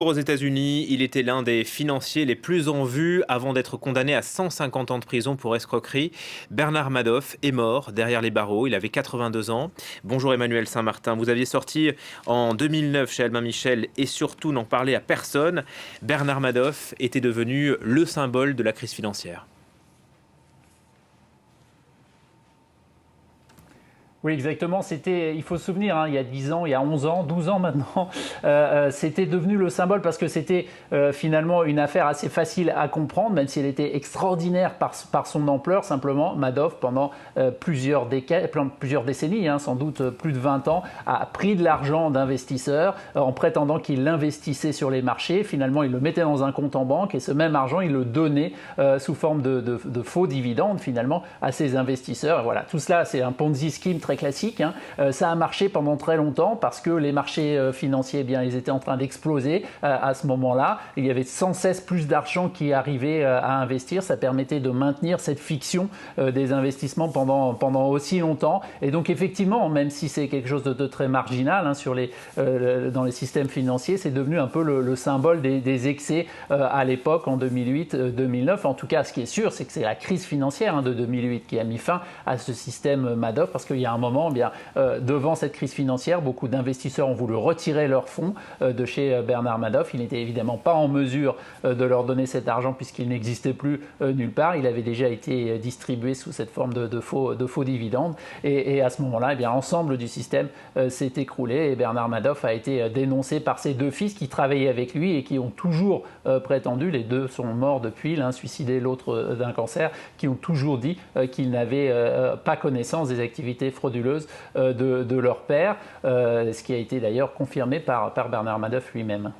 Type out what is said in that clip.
Aux États-Unis, il était l'un des financiers les plus en vue avant d'être condamné à 150 ans de prison pour escroquerie. Bernard Madoff est mort derrière les barreaux. Il avait 82 ans. Bonjour Emmanuel Saint-Martin. Vous aviez sorti en 2009 chez Albin Michel et surtout n'en parlé à personne. Bernard Madoff était devenu le symbole de la crise financière. Oui, exactement. Il faut se souvenir, hein, il y a 10 ans, il y a 11 ans, 12 ans maintenant, c'était devenu le symbole parce que c'était finalement une affaire assez facile à comprendre, même si elle était extraordinaire par son ampleur. Simplement, Madoff, pendant plusieurs décennies, hein, sans doute plus de 20 ans, a pris de l'argent d'investisseurs en prétendant qu'il l'investissait sur les marchés. Finalement, il le mettait dans un compte en banque et ce même argent, il le donnait sous forme de faux dividendes, finalement, à ses investisseurs. Et voilà, tout cela, c'est un Ponzi scheme très classique. Hein. Ça a marché pendant très longtemps parce que les marchés financiers, eh bien, ils étaient en train d'exploser à ce moment-là. Il y avait sans cesse plus d'argent qui arrivait à investir. Ça permettait de maintenir cette fiction des investissements pendant aussi longtemps. Et donc effectivement, même si c'est quelque chose de très marginal hein, dans les systèmes financiers, c'est devenu un peu le symbole des excès à l'époque, en 2008-2009. En tout cas, ce qui est sûr, c'est que c'est la crise financière hein, de 2008 qui a mis fin à ce système Madoff parce qu'il y a un moment, eh bien, devant cette crise financière, beaucoup d'investisseurs ont voulu retirer leurs fonds de chez Bernard Madoff. Il n'était évidemment pas en mesure de leur donner cet argent puisqu'il n'existait plus nulle part. Il avait déjà été distribué sous cette forme de faux dividendes. Et à ce moment-là, eh bien, l'ensemble du système s'est écroulé et Bernard Madoff a été dénoncé par ses deux fils qui travaillaient avec lui et qui ont toujours prétendu, les deux sont morts depuis, l'un suicidé, l'autre d'un cancer, qui ont toujours dit qu'ils n'avaient pas connaissance des activités frauduleuses de leur père, ce qui a été d'ailleurs confirmé par Bernard Madoff lui-même.